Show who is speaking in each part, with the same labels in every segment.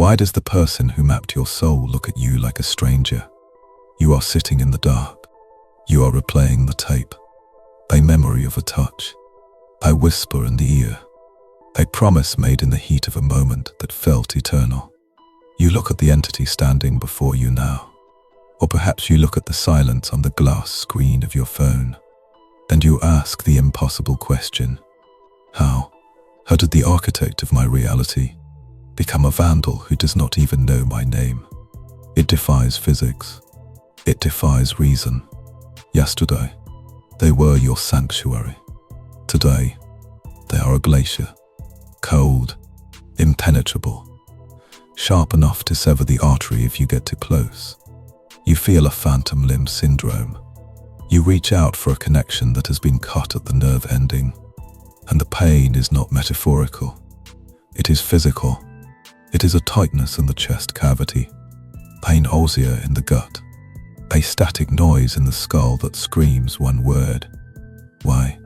Speaker 1: Why does the person who mapped your soul look at you like a stranger? You are sitting in the dark. You are replaying the tape. A memory of a touch. A whisper in the ear. A promise made in the heat of a moment that felt eternal. You look at the entity standing before you now. Or perhaps you look at the silence on the glass screen of your phone. And you ask the impossible question. How did the architect of my reality become a vandal who does not even know my name? It defies physics. It defies reason. Yesterday, they were your sanctuary. Today, they are a glacier. Cold, impenetrable, sharp enough to sever the artery if you get too close. You feel a phantom limb syndrome. You reach out for a connection that has been cut at the nerve ending. And the pain is not metaphorical. It is physical. It is a tightness in the chest cavity, a nausea in the gut, a static noise in the skull that screams one word. Why?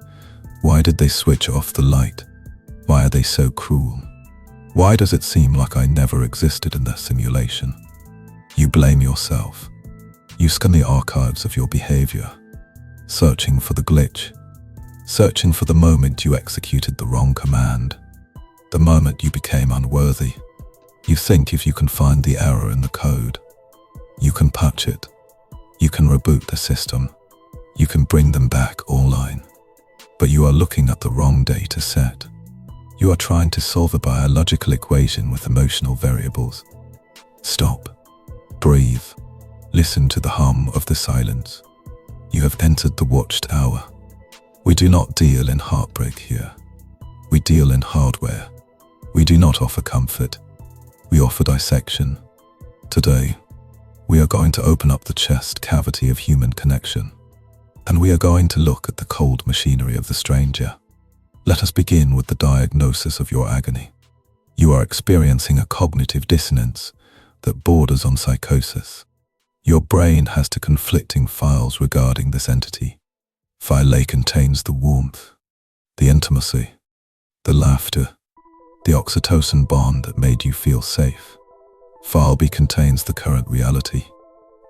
Speaker 1: Why did they switch off the light? Why are they so cruel? Why does it seem like I never existed in their simulation? You blame yourself. You scan the archives of your behavior, searching for the glitch, searching for the moment you executed the wrong command, the moment you became unworthy. You think if you can find the error in the code, you can patch it, you can reboot the system, you can bring them back online. But you are looking at the wrong data set. You are trying to solve a biological equation with emotional variables. Stop. Breathe. Listen to the hum of the silence. You have entered the watchtower. We do not deal in heartbreak here. We deal in hardware. We do not offer comfort. We offer dissection. Today, we are going to open up the chest cavity of human connection. And we are going to look at the cold machinery of the stranger. Let us begin with the diagnosis of your agony. You are experiencing a cognitive dissonance that borders on psychosis. Your brain has two conflicting files regarding this entity. File A contains the warmth, the intimacy, the laughter, the oxytocin bond that made you feel safe. File B contains the current reality,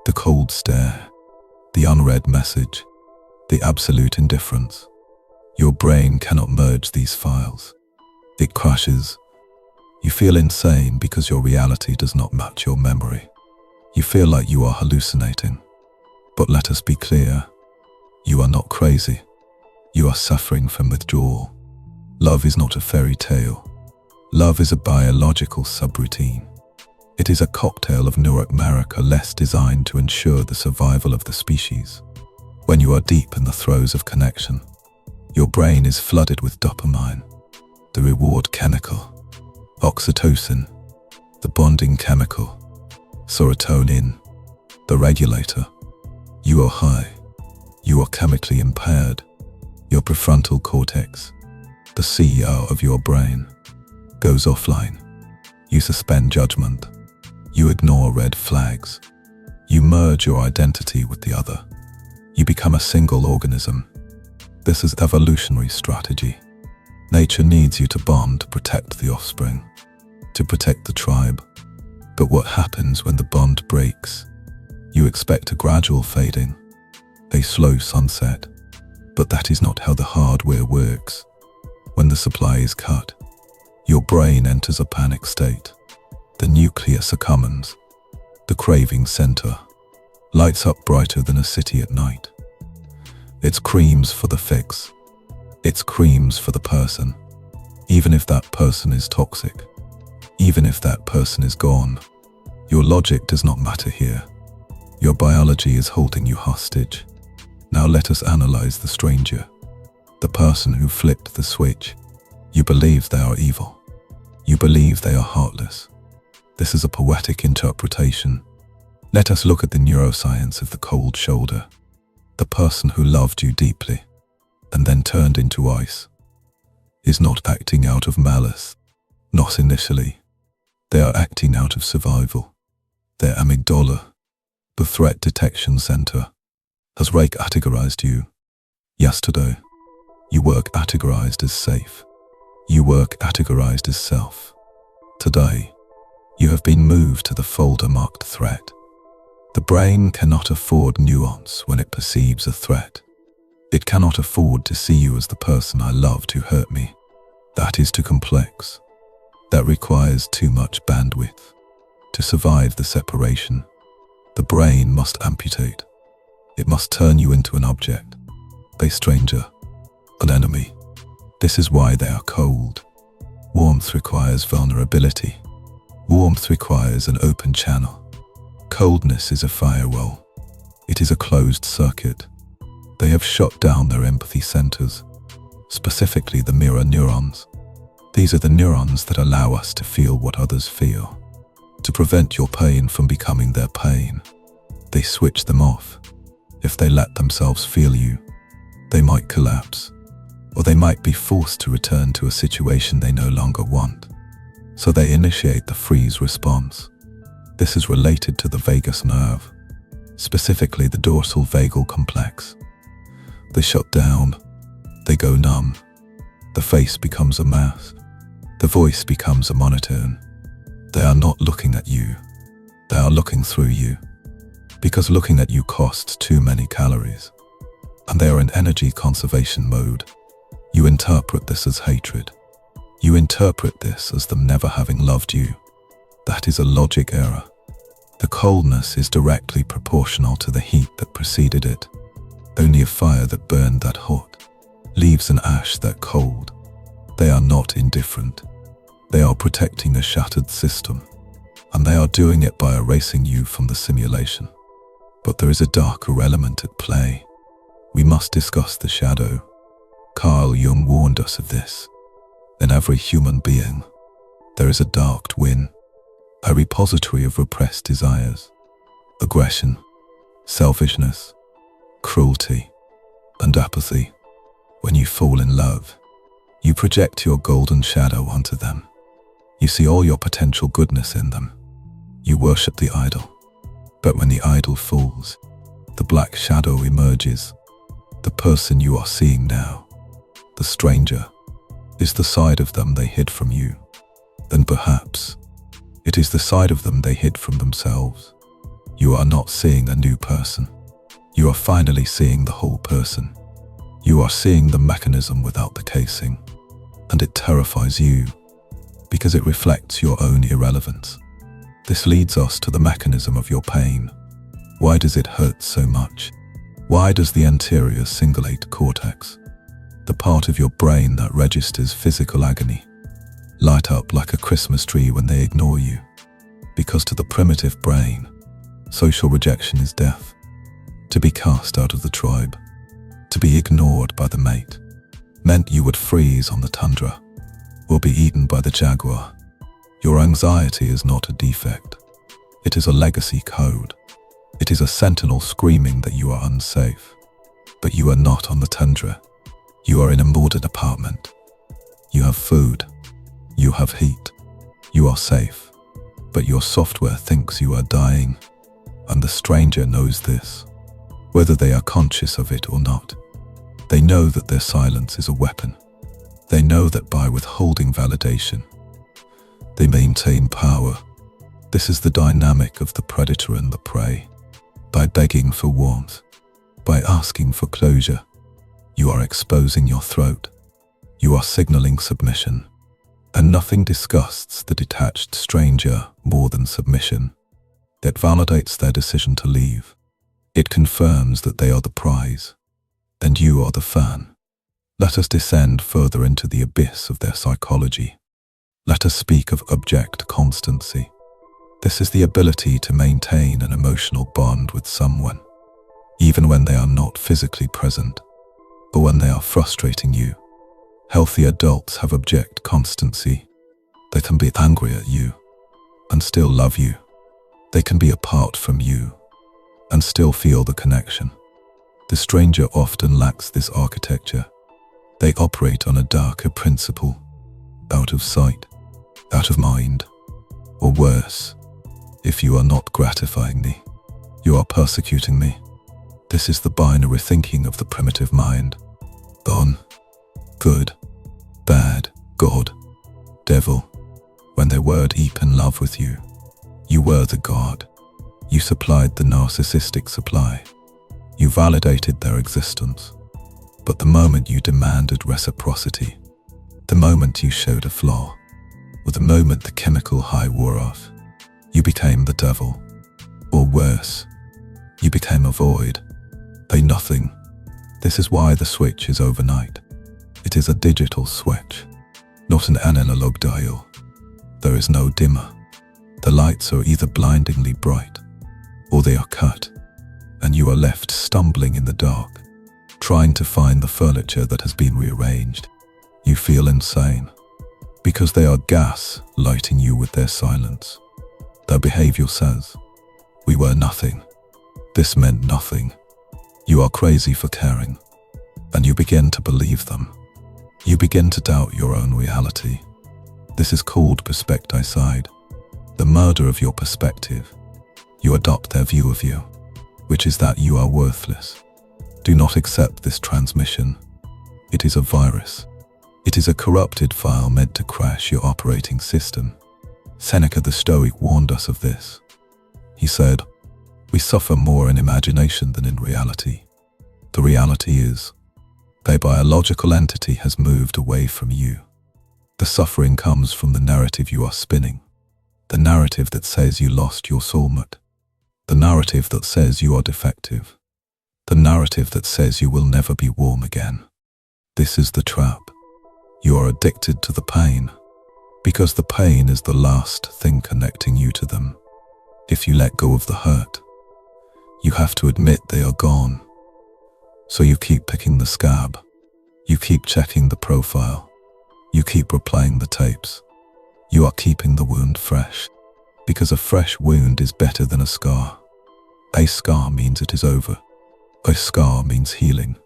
Speaker 1: the cold stare, the unread message, the absolute indifference. Your brain cannot merge these files. It crashes. You feel insane because your reality does not match your memory. You feel like you are hallucinating. But let us be clear. You are not crazy. You are suffering from withdrawal. Love is not a fairy tale. Love is a biological subroutine. It is a cocktail of neurochemicals designed to ensure the survival of the species. When you are deep in the throes of connection, your brain is flooded with dopamine, the reward chemical, oxytocin, the bonding chemical, serotonin, the regulator. You are high. You are chemically impaired. Your prefrontal cortex, the CEO of your brain, goes offline. You suspend judgment. You ignore red flags. You merge your identity with the other. You become a single organism. This is evolutionary strategy. Nature needs you to bond to protect the offspring, to protect the tribe. But what happens when the bond breaks? You expect a gradual fading, a slow sunset. But that is not how the hardware works. When the supply is cut, your brain enters a panic state. The nucleus succumbs. The craving center lights up brighter than a city at night. It screams for the fix. It screams for the person. Even if that person is toxic. Even if that person is gone. Your logic does not matter here. Your biology is holding you hostage. Now let us analyze the stranger. The person who flipped the switch. You believe they are evil. You believe they are heartless. This is a poetic interpretation. Let us look at the neuroscience of the cold shoulder. The person who loved you deeply and then turned into ice is not acting out of malice. Not initially. They are acting out of survival. Their amygdala, the threat detection center, has categorized you. Yesterday, you were categorized as safe. You were categorized as self. Today, You have been moved to the folder marked threat. The brain cannot afford nuance when it perceives a threat. It cannot afford to see you as the person I loved who hurt me. That is too complex. That requires too much bandwidth. To survive the separation, the brain must amputate. It must turn you into an object, a stranger, an enemy. This is why they are cold. Warmth requires vulnerability. Warmth requires an open channel. Coldness is a firewall. It is a closed circuit. They have shut down their empathy centers, specifically the mirror neurons. These are the neurons that allow us to feel what others feel, to prevent your pain from becoming their pain. They switch them off. If they let themselves feel you, they might collapse, or they might be forced to return to a situation they no longer want. So they initiate the freeze response. This is related to the vagus nerve, specifically the dorsal vagal complex. They shut down. They go numb. The face becomes a mask. The voice becomes a monotone. They are not looking at you. They are looking through you. Because looking at you costs too many calories. And they are in energy conservation mode. You interpret this as hatred. You interpret this as them never having loved you. That is a logic error. The coldness is directly proportional to the heat that preceded it. Only a fire that burned that hot leaves an ash that cold. They are not indifferent. They are protecting a shattered system, and they are doing it by erasing you from the simulation. But there is a darker element at play. We must discuss the shadow. Carl Jung warned us of this. In every human being, there is a dark twin, a repository of repressed desires, aggression, selfishness, cruelty, and apathy. When you fall in love, you project your golden shadow onto them. You see all your potential goodness in them. You worship the idol. But when the idol falls, the black shadow emerges. The person you are seeing now, the stranger, is the side of them they hid from you. Then perhaps it is the side of them they hid from themselves. You are not seeing a new person. You are finally seeing the whole person. You are seeing the mechanism without the casing. And it terrifies you, because it reflects your own irrelevance. This leads us to the mechanism of your pain. Why does it hurt so much? Why does the anterior cingulate cortex, the part of your brain that registers physical agony, light up like a Christmas tree when they ignore you? Because to the primitive brain, social rejection is death. To be cast out of the tribe, to be ignored by the mate, meant you would freeze on the tundra or be eaten by the jaguar. Your anxiety is not a defect. It is a legacy code. It is a sentinel screaming that you are unsafe. But you are not on the tundra. You are in a modern apartment. You have food. You have heat. You are safe. But your software thinks you are dying. And the stranger knows this, whether they are conscious of it or not. They know that their silence is a weapon. They know that by withholding validation, they maintain power. This is the dynamic of the predator and the prey. By begging for warmth, by asking for closure, you are exposing your throat. You are signaling submission. And nothing disgusts the detached stranger more than submission. It validates their decision to leave. It confirms that they are the prize, and you are the fan. Let us descend further into the abyss of their psychology. Let us speak of object constancy. This is the ability to maintain an emotional bond with someone, even when they are not physically present, or when they are frustrating you. Healthy adults have object constancy. They can be angry at you and still love you. They can be apart from you and still feel the connection. The stranger often lacks this architecture. They operate on a darker principle, out of sight, out of mind, or worse. If you are not gratifying me, you are persecuting me. This is the binary thinking of the primitive mind. On, good, bad, God, devil. When they were deep in love with you, were the god. You supplied the narcissistic supply. You validated their existence. But the moment you demanded reciprocity, the moment you showed a flaw, or the moment the chemical high wore off, you became the devil. Or worse, you became a void, a nothing. This is why the switch is overnight. It is a digital switch, not an analog dial. There is no dimmer. The lights are either blindingly bright, or they are cut, and you are left stumbling in the dark, trying to find the furniture that has been rearranged. You feel insane, because they are gas lighting you with their silence. Their behavior says, "We were nothing. This meant nothing. You are crazy for caring." And you begin to believe them. You begin to doubt your own reality. This is called perspecticide, the murder of your perspective. You adopt their view of you, which is that you are worthless. Do not accept this transmission. It is a virus. It is a corrupted file meant to crash your operating system. Seneca the Stoic warned us of this. He said, "We suffer more in imagination than in reality." The reality is, a biological entity has moved away from you. The suffering comes from the narrative you are spinning, the narrative that says you lost your soulmate, the narrative that says you are defective, the narrative that says you will never be warm again. This is the trap. You are addicted to the pain, because the pain is the last thing connecting you to them. If you let go of the hurt, you have to admit they are gone. So you keep picking the scab. You keep checking the profile. You keep replaying the tapes. You are keeping the wound fresh, because a fresh wound is better than a scar. A scar means it is over. A scar means healing.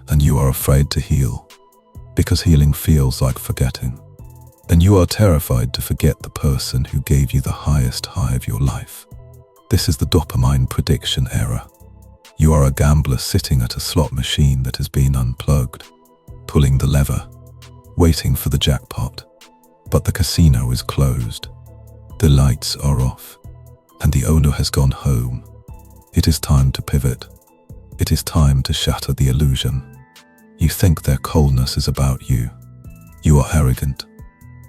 Speaker 1: And you are afraid to heal, because healing feels like forgetting. And you are terrified to forget the person who gave you the highest high of your life. This is the dopamine prediction era. You are a gambler sitting at a slot machine that has been unplugged, pulling the lever, waiting for the jackpot. But the casino is closed. The lights are off, and the owner has gone home. It is time to pivot. It is time to shatter the illusion. You think their coldness is about you. You are arrogant.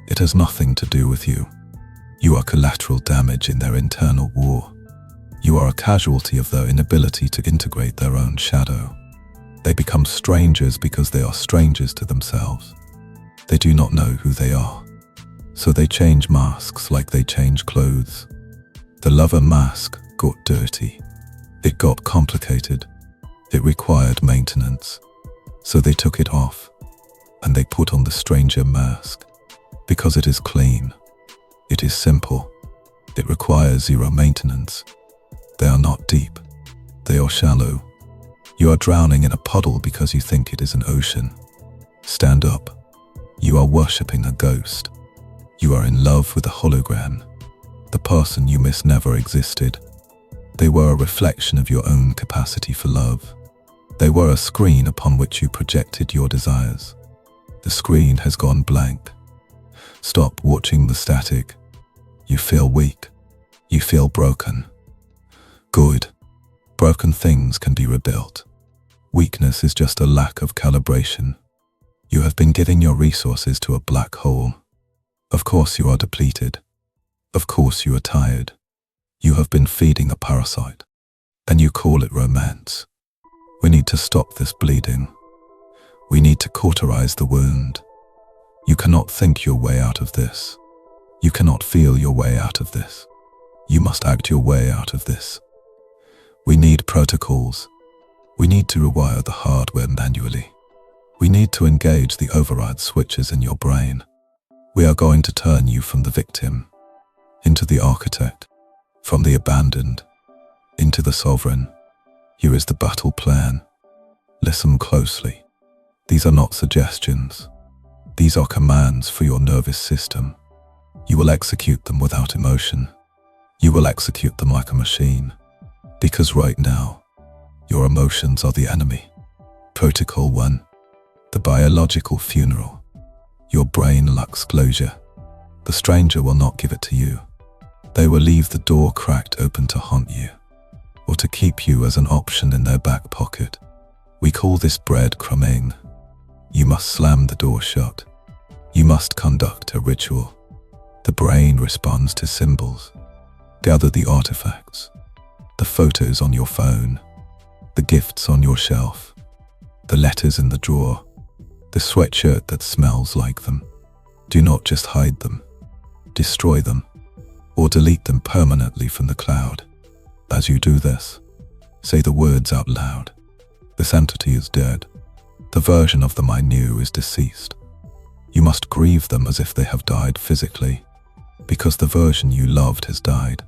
Speaker 1: It has nothing to do with you. You are collateral damage in their internal war. You are a casualty of their inability to integrate their own shadow. They become strangers because they are strangers to themselves. They do not know who they are, so they change masks like they change clothes. The lover mask got dirty. It got complicated. It required maintenance. So they took it off, and they put on the stranger mask, because it is clean. It is simple. It requires zero maintenance. They are not deep. They are shallow. You are drowning in a puddle because you think it is an ocean. Stand up. You are worshipping a ghost. You are in love with a hologram. The person you miss never existed. They were a reflection of your own capacity for love. They were a screen upon which you projected your desires. The screen has gone blank. Stop watching the static. You feel weak. You feel broken. Good. Broken things can be rebuilt. Weakness is just a lack of calibration. You have been giving your resources to a black hole. Of course you are depleted. Of course you are tired. You have been feeding a parasite, and you call it romance. We need to stop this bleeding. We need to cauterize the wound. You cannot think your way out of this. You cannot feel your way out of this. You must act your way out of this. We need protocols. We need to rewire the hardware manually. We need to engage the override switches in your brain. We are going to turn you from the victim into the architect, from the abandoned into the sovereign. Here is the battle plan. Listen closely. These are not suggestions. These are commands for your nervous system. You will execute them without emotion. You will execute them like a machine. Because right now, your emotions are the enemy. Protocol 1. The biological funeral. Your brain lacks closure. The stranger will not give it to you. They will leave the door cracked open to haunt you, or to keep you as an option in their back pocket. We call this breadcrumbing. You must slam the door shut. You must conduct a ritual. The brain responds to symbols. Gather the artifacts, the photos on your phone, the gifts on your shelf, the letters in the drawer, the sweatshirt that smells like them. Do not just hide them. Destroy them, or delete them permanently from the cloud. As you do this, say the words out loud. This entity is dead. The version of them I knew is deceased. You must grieve them as if they have died physically, because the version you loved has died.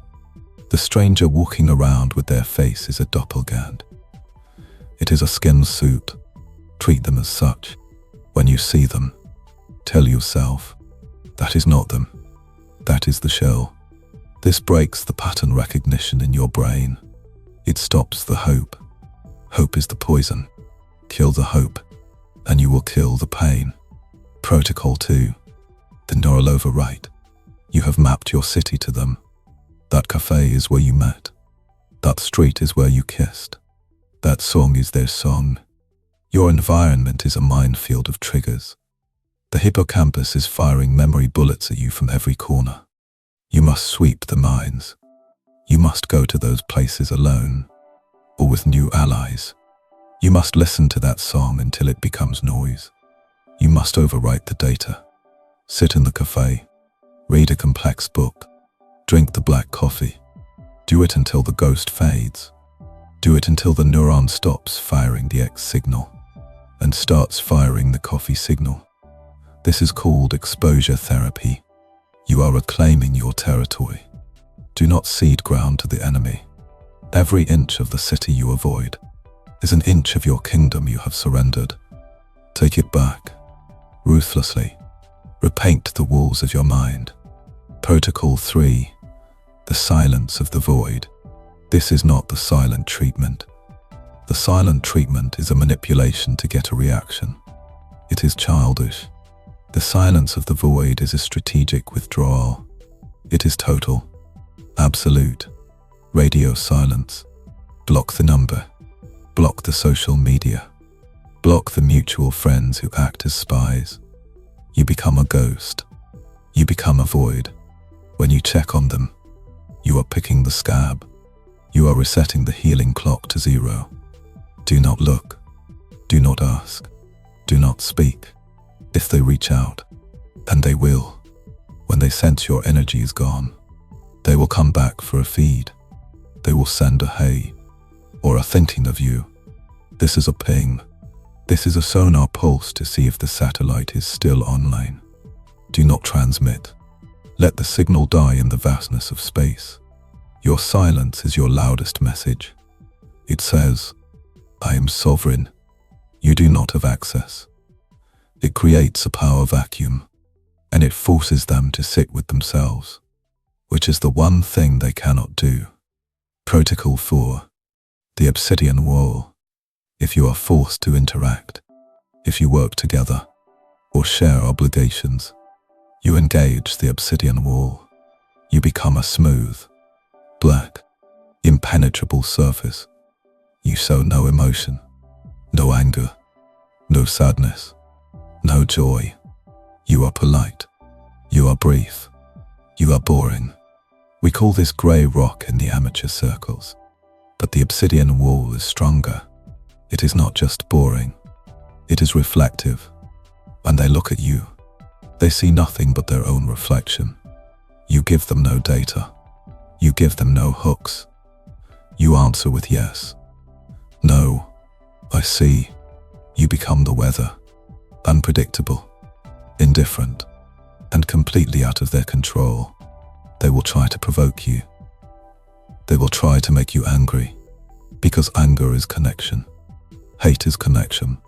Speaker 1: The stranger walking around with their face is a doppelganger. It is a skin suit. Treat them as such. When you see them, tell yourself, that is not them. That is the shell. This breaks the pattern recognition in your brain. It stops the hope. Hope is the poison. Kill the hope, and you will kill the pain. Protocol 2. The neural overwrite. You have mapped your city to them. That cafe is where you met. That street is where you kissed. That song is their song. Your environment is a minefield of triggers. The hippocampus is firing memory bullets at you from every corner. You must sweep the mines. You must go to those places alone, or with new allies. You must listen to that song until it becomes noise. You must overwrite the data. Sit in the cafe. Read a complex book. Drink the black coffee. Do it until the ghost fades. Do it until the neuron stops firing the X signal and starts firing the coffee signal. This is called exposure therapy. You are reclaiming your territory. Do not cede ground to the enemy. Every inch of the city you avoid is an inch of your kingdom you have surrendered. Take it back, ruthlessly. Repaint the walls of your mind. Protocol 3. The silence of the void. This is not the silent treatment. The silent treatment is a manipulation to get a reaction. It is childish. The silence of the void is a strategic withdrawal. It is total, absolute. Radio silence. Block the number. Block the social media. Block the mutual friends who act as spies. You become a ghost. You become a void. When you check on them, you are picking the scab. You are resetting the healing clock to 0. Do not look. Do not ask. Do not speak. If they reach out, and they will, when they sense your energy is gone, they will come back for a feed. They will send a hey, or a thinking of you. This is a ping. This is a sonar pulse to see if the satellite is still online. Do not transmit. Let the signal die in the vastness of space. Your silence is your loudest message. It says, I am sovereign. You do not have access. It creates a power vacuum, and it forces them to sit with themselves, which is the one thing they cannot do. Protocol 4. The Obsidian Wall. If you are forced to interact, if you work together, or share obligations, you engage the Obsidian Wall. You become a smooth, black, impenetrable surface. You show no emotion, no anger, no sadness, no joy. You are polite. You are brief. You are boring. We call this grey rock in the amateur circles. But the obsidian wall is stronger. It is not just boring. It is reflective. When they look at you, they see nothing but their own reflection. You give them no data. You give them no hooks. You answer with yes. No, I see. You become the weather. Unpredictable, indifferent, and completely out of their control. They will try to provoke you. They will try to make you angry, because anger is connection. Hate is connection.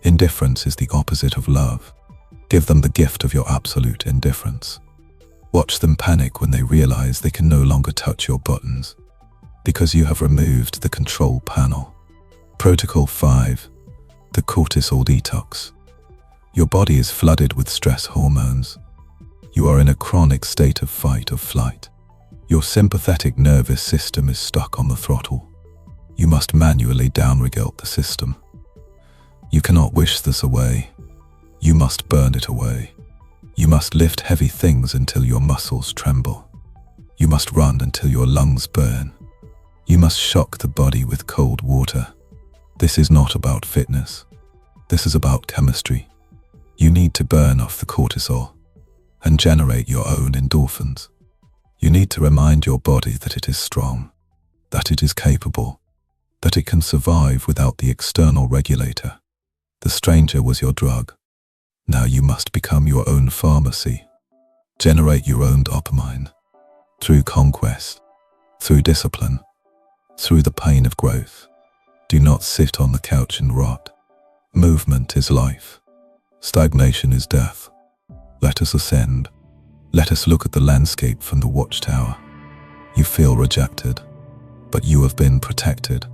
Speaker 1: Indifference is the opposite of love. Give them the gift of your absolute indifference. Watch them panic when they realize they can no longer touch your buttons, because you have removed the control panel. Protocol 5. The cortisol detox. Your body is flooded with stress hormones. You are in a chronic state of fight or flight. Your sympathetic nervous system is stuck on the throttle. You must manually downregulate the system. You cannot wish this away. You must burn it away. You must lift heavy things until your muscles tremble. You must run until your lungs burn. You must shock the body with cold water. This is not about fitness. This is about chemistry. You need to burn off the cortisol and generate your own endorphins. You need to remind your body that it is strong, that it is capable, that it can survive without the external regulator. The stranger was your drug. Now you must become your own pharmacy. Generate your own dopamine. Through conquest, through discipline, through the pain of growth. Do not sit on the couch and rot. Movement is life. Stagnation is death. Let us ascend. Let us look at the landscape from the watchtower. You feel rejected, but you have been protected.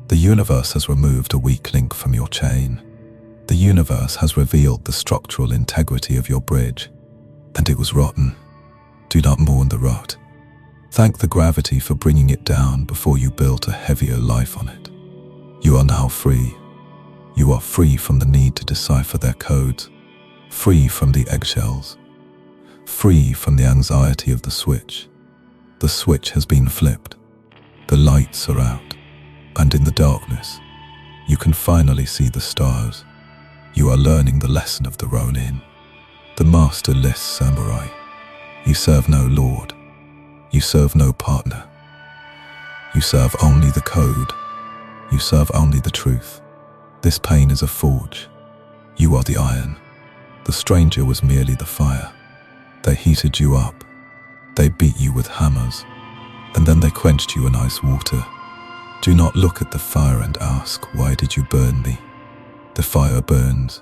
Speaker 1: The universe has removed a weak link from your chain. The universe has revealed the structural integrity of your bridge, and it was rotten. Do not mourn the rot. Thank the gravity for bringing it down before you built a heavier life on it. You are now free. You are free from the need to decipher their codes, free from the eggshells, free from the anxiety of the switch. The switch has been flipped. The lights are out, and in the darkness, you can finally see the stars. You are learning the lesson of the Ronin, the masterless samurai. You serve no lord. You serve no partner. You serve only the code. You serve only the truth. This pain is a forge. You are the iron. The stranger was merely the fire. They heated you up. They beat you with hammers, and then they quenched you in ice water. Do not look at the fire and ask, why did you burn me? The fire burns.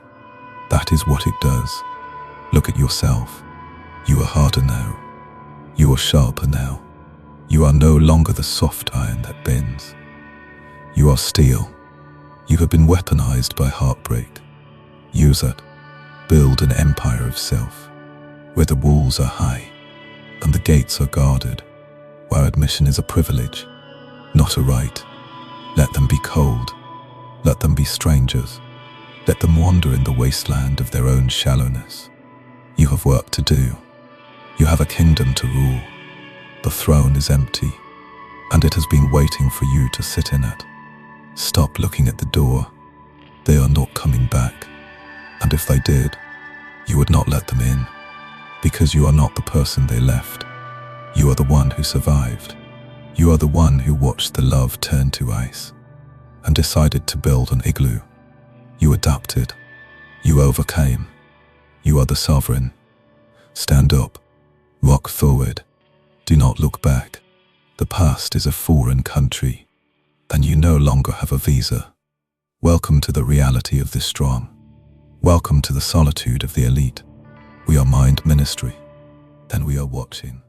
Speaker 1: That is what it does. Look at yourself. You are harder now. You are sharper now. You are no longer the soft iron that bends. You are steel. You have been weaponized by heartbreak. Use it. Build an empire of self, where the walls are high and the gates are guarded, where admission is a privilege, not a right. Let them be cold. Let them be strangers. Let them wander in the wasteland of their own shallowness. You have work to do. You have a kingdom to rule. The throne is empty, and it has been waiting for you to sit in it. Stop looking at the door. They are not coming back. And if they did, you would not let them in, because you are not the person they left. You are the one who survived. You are the one who watched the love turn to ice and decided to build an igloo. You adapted. You overcame. You are the sovereign. Stand up. Walk forward. Do not look back. The past is a foreign country, and you no longer have a visa. Welcome to the reality of the strong. Welcome to the solitude of the elite. We are mind ministry, and we are watching.